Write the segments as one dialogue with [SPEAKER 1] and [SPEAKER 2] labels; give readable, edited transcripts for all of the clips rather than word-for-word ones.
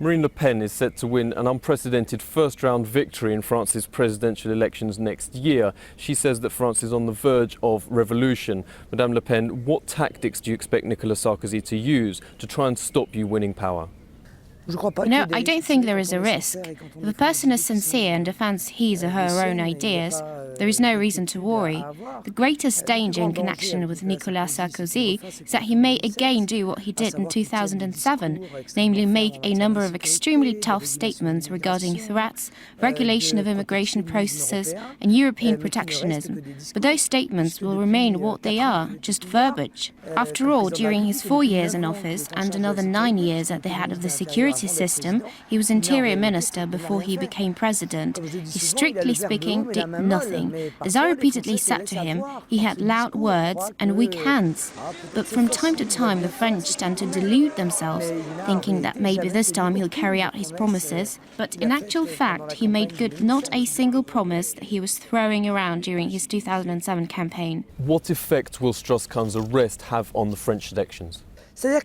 [SPEAKER 1] Marine Le Pen is set to win an unprecedented first-round victory in France's presidential elections next year. She says that France is on the verge of revolution. Madame Le Pen, what tactics do you expect Nicolas Sarkozy to use to try and stop you winning power?
[SPEAKER 2] No, I don't think there is a risk. If a person is sincere and defends his or her own ideas, there is no reason to worry. The greatest danger in connection with Nicolas Sarkozy is that he may again do what he did in 2007, namely make a number of extremely tough statements regarding threats, regulation of immigration processes and European protectionism. But those statements will remain what they are, just verbiage. After all, during his 4 years in office and another 9 years at the head of the security system, he was interior minister before he became president. He, strictly speaking, did nothing. As I repeatedly said to him, he had loud words and weak hands. But from time to time, the French tend to delude themselves, thinking that maybe this time he'll carry out his promises. But in actual fact, he made good not a single promise that he was throwing around during his 2007 campaign.
[SPEAKER 1] What effect will Strauss-Kahn's arrest have on the French elections?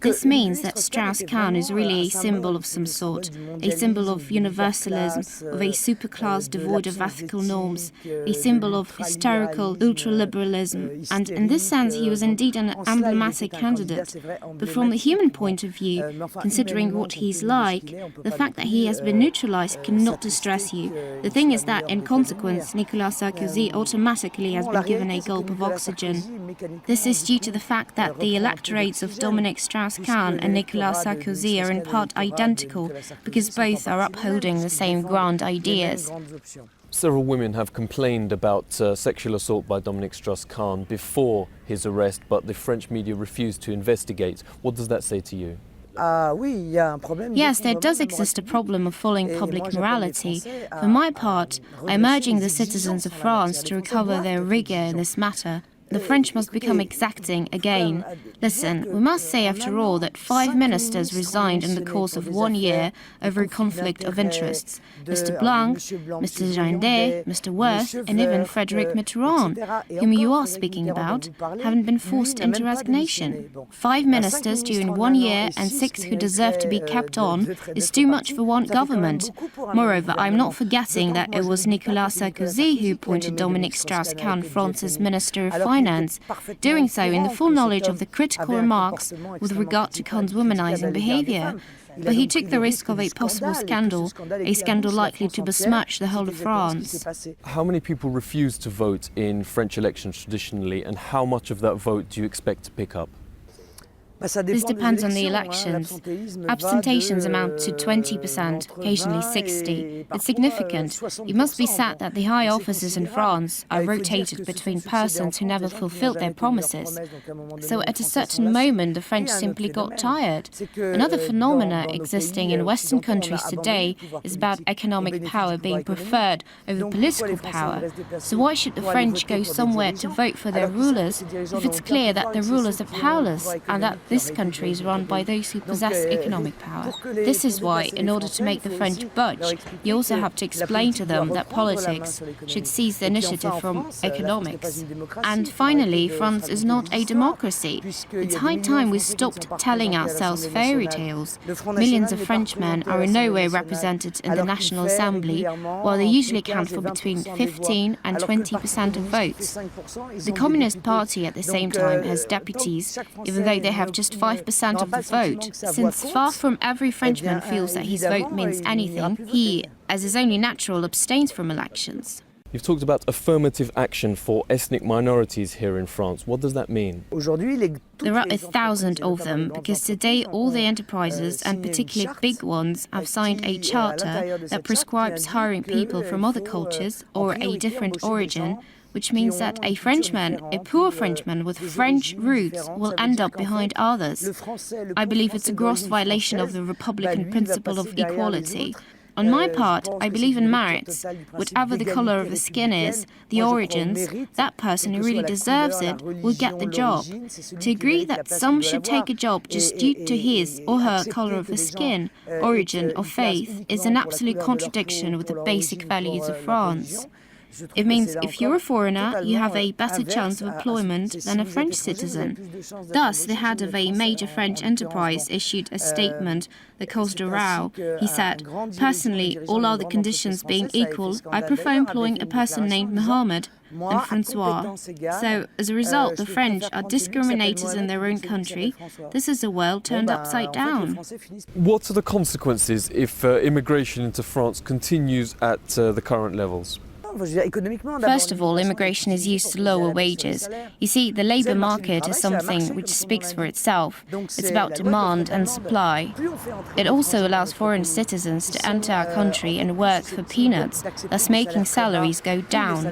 [SPEAKER 2] This means that Strauss-Kahn is really a symbol of some sort, a symbol of universalism, of a superclass devoid of ethical norms, a symbol of historical ultraliberalism, and in this sense he was indeed an emblematic candidate. But from the human point of view, considering what he's like, the fact that he has been neutralized cannot distress you. The thing is that, in consequence, Nicolas Sarkozy automatically has been given a gulp of oxygen. This is due to the fact that the electorates of Dominique Strauss-Kahn and Nicolas Sarkozy are in part identical, because both are upholding the same grand ideas.
[SPEAKER 1] Several women have complained about sexual assault by Dominique Strauss-Kahn before his arrest, but the French media refused to investigate. What does that say to you?
[SPEAKER 2] Yes, there does exist a problem of following public morality. For my part, I'm urging the citizens of France to recover their rigour in this matter. The French must become exacting again. Listen, we must say after all that 5 ministers resigned in the course of 1 year over a conflict of interests. Mr. Blanc, Mr. Gendé, Mr. Wirth, and even Frédéric Mitterrand, whom you are speaking about, haven't been forced into resignation. 5 ministers during 1 year and 6 who deserve to be kept on is too much for one government. Moreover, I'm not forgetting that it was Nicolas Sarkozy who appointed Dominique Strauss-Kahn France's Minister of Finance, doing so in the full knowledge of the critical remarks with regard to Kahn's womanizing behaviour. But he took the risk of a possible scandal, a scandal likely to besmirch the whole of France.
[SPEAKER 1] How many people refuse to vote in French elections traditionally, and how much of that vote do you expect to pick up?
[SPEAKER 2] This depends on the elections. Absentations amount to 20%, occasionally 60%. It's significant. It must be said that the high offices in France are rotated between persons who never fulfilled their promises. So at a certain moment, the French simply got tired. Another phenomena existing in Western countries today is about economic power being preferred over political power. So why should the French go somewhere to vote for their rulers if it's clear that the rulers are powerless and that this country is run by those who possess economic power? This is why, in order to make the French budge, you also have to explain to them that politics should seize the initiative from economics. And finally, France is not a democracy. It's high time we stopped telling ourselves fairy tales. Millions of Frenchmen are in no way represented in the National Assembly, while they usually account for between 15 and 20% of votes. The Communist Party, at the same time, has deputies, even though they have just 5% of the vote. Since far from every Frenchman feels that his vote means anything, he, as is only natural, abstains from elections.
[SPEAKER 1] You've talked about affirmative action for ethnic minorities here in France. What does that mean?
[SPEAKER 2] There are 1,000 of them, because today all the enterprises, and particularly big ones, have signed a charter that prescribes hiring people from other cultures or a different origin, which means that a Frenchman, a poor Frenchman with French roots, will end up behind others. I believe it's a gross violation of the Republican principle of equality. On my part, I believe in merits. Whatever the colour of the skin is, the origins, that person who really deserves it will get the job. To agree that some should take a job just due to his or her colour of the skin, origin or faith is an absolute contradiction with the basic values of France. It means if you're a foreigner, you have a better chance of employment than a French citizen. Thus, the head of a major French enterprise issued a statement that caused a row. He said, "Personally, all other conditions being equal, I prefer employing a person named Mohammed than Francois." So, as a result, the French are discriminators in their own country. This is a world turned upside down.
[SPEAKER 1] What are the consequences if immigration into France continues at the current levels?
[SPEAKER 2] First of all, immigration is used to lower wages. You see, the labour market is something which speaks for itself. It's about demand and supply. It also allows foreign citizens to enter our country and work for peanuts, thus making salaries go down.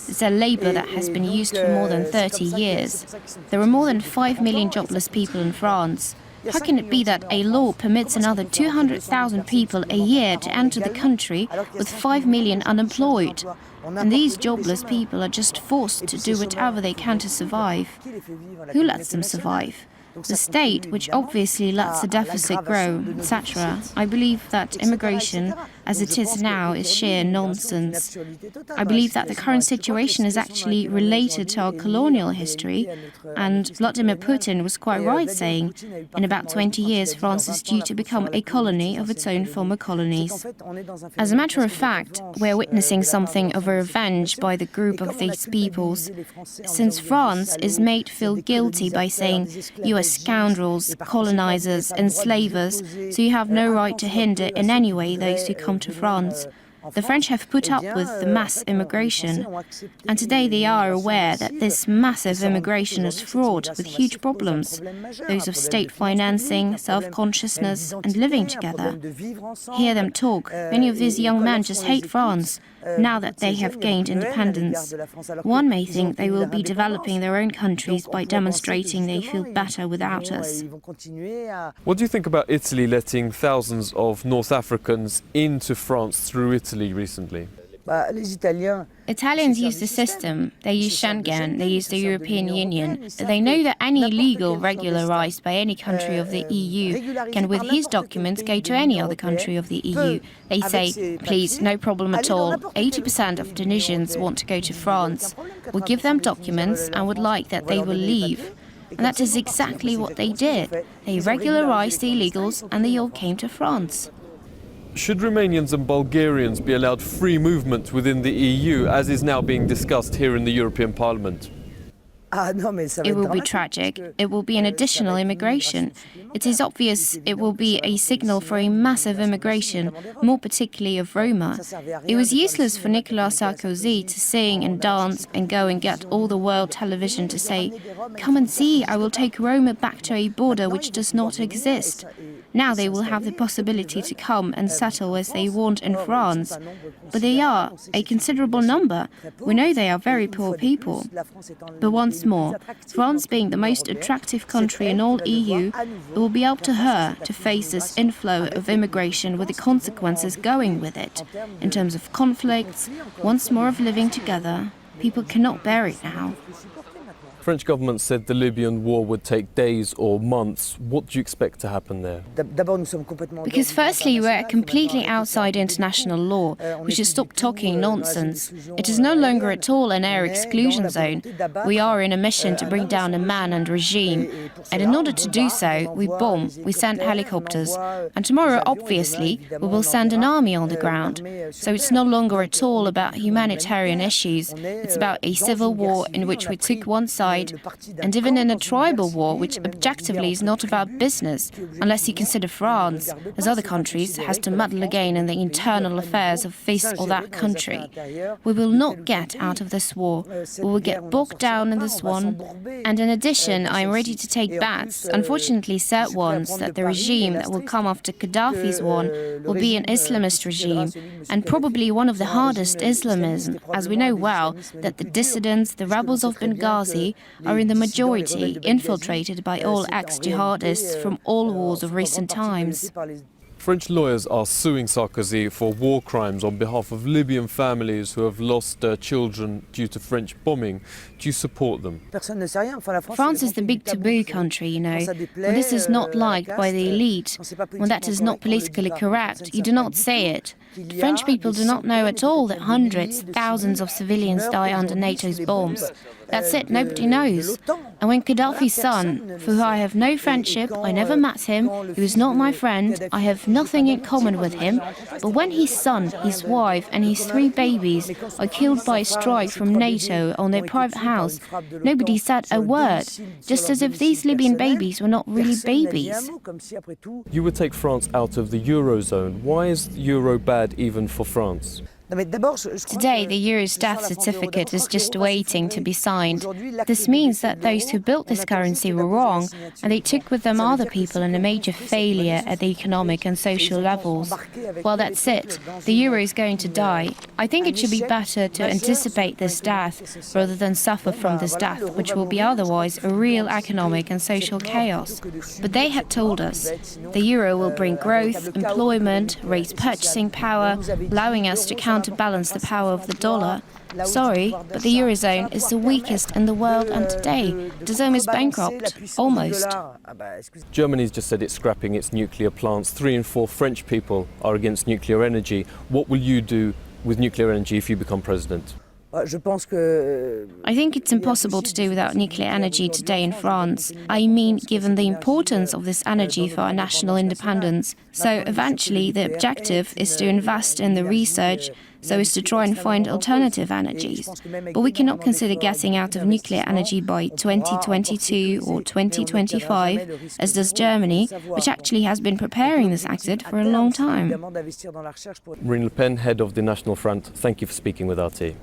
[SPEAKER 2] It's a labour that has been used for more than 30 years. There are more than 5 million jobless people in France. How can it be that a law permits another 200,000 people a year to enter the country with 5 million unemployed? And these jobless people are just forced to do whatever they can to survive. Who lets them survive? The state, which obviously lets the deficit grow, etc. I believe that immigration, as it is now, is sheer nonsense. I believe that the current situation is actually related to our colonial history, and Vladimir Putin was quite right saying, in about 20 years France is due to become a colony of its own former colonies. As a matter of fact, we're witnessing something of a revenge by the group of these peoples, since France is made feel guilty by saying, "You are scoundrels, colonizers, enslavers, so you have no right to hinder in any way those who come to France." The French have put up with the mass immigration, and today they are aware that this massive immigration is fraught with huge problems, those of state financing, self-consciousness, and living together. Hear them talk. Many of these young men just hate France, now that they have gained independence. One may think they will be developing their own countries by demonstrating they feel better without us.
[SPEAKER 1] What do you think about Italy letting thousands of North Africans into France through Italy recently?
[SPEAKER 2] Italians use the system, they use Schengen, they use the European Union. They know that any illegal regularised by any country of the EU can, with his documents, go to any other country of the EU. They say, "Please, no problem at all. 80% of Tunisians want to go to France. We'll give them documents and would like that they will leave." And that is exactly what they did. They regularised the illegals and they all came to France.
[SPEAKER 1] Should Romanians and Bulgarians be allowed free movement within the EU, as is now being discussed here in the European Parliament?
[SPEAKER 2] It will be tragic. It will be an additional immigration. It is obvious it will be a signal for a massive immigration, more particularly of Roma. It was useless for Nicolas Sarkozy to sing and dance and go and get all the world television to say, "Come and see, I will take Roma back to a border which does not exist." Now they will have the possibility to come and settle as they want in France. But they are a considerable number. We know they are very poor people. But once more, France being the most attractive country in all EU, it will be up to her to face this inflow of immigration with the consequences going with it. In terms of conflicts, once more of living together, people cannot bear it now.
[SPEAKER 1] French government said the Libyan war would take days or months. What do you expect to happen there?
[SPEAKER 2] Because firstly, we're completely outside international law. We should stop talking nonsense. It is no longer at all an air exclusion zone. We are in a mission to bring down a man and regime. And in order to do so, we bomb, we send helicopters. And tomorrow, obviously, we will send an army on the ground. So it's no longer at all about humanitarian issues. It's about a civil war in which we took one side, and even in a tribal war, which objectively is not of our business, unless you consider France, as other countries, has to meddle again in the internal affairs of this or that country. We will not get out of this war. We will get bogged down in this one. And in addition, I am ready to take bets, unfortunately sad ones, that the regime that will come after Gaddafi's one will be an Islamist regime, and probably one of the hardest Islamism, as we know well that the dissidents, the rebels of Benghazi, are in the majority infiltrated by all ex-jihadists from all wars of recent times.
[SPEAKER 1] French lawyers are suing Sarkozy for war crimes on behalf of Libyan families who have lost their children due to French bombing. Do you support them?
[SPEAKER 2] France is the big taboo country, you know. When this is not liked by the elite, when that is not politically correct, you do not say it. French people do not know at all that hundreds, thousands of civilians die under NATO's bombs. That's it, nobody knows. And when Gaddafi's son, for who I have no friendship, I never met him, he was not my friend, I have nothing in common with him, but when his son, his wife and his 3 babies are killed by a strike from NATO on their private house, nobody said a word, just as if these Libyan babies were not really babies.
[SPEAKER 1] You would take France out of the Eurozone. Why is the Euro bad even for France?
[SPEAKER 2] Today, the Euro's death certificate is just waiting to be signed. This means that those who built this currency were wrong, and they took with them other people in a major failure at the economic and social levels. Well, that's it. The Euro is going to die. I think it should be better to anticipate this death rather than suffer from this death, which will be otherwise a real economic and social chaos. But they had told us the Euro will bring growth, employment, raise purchasing power, allowing us to counterbalance the power of the dollar. Sorry, but the Eurozone is the weakest in the world, and today it is almost bankrupt. Almost.
[SPEAKER 1] Germany's just said it's scrapping its nuclear plants. 3 in 4 French people are against nuclear energy. What will you do with nuclear energy if you become president?
[SPEAKER 2] I think it's impossible to do without nuclear energy today in France. I mean, given the importance of this energy for our national independence. So eventually the objective is to invest in the research so as to try and find alternative energies. But we cannot consider getting out of nuclear energy by 2022 or 2025, as does Germany, which actually has been preparing this exit for a long time.
[SPEAKER 1] Marine Le Pen, head of the National Front, thank you for speaking with RT.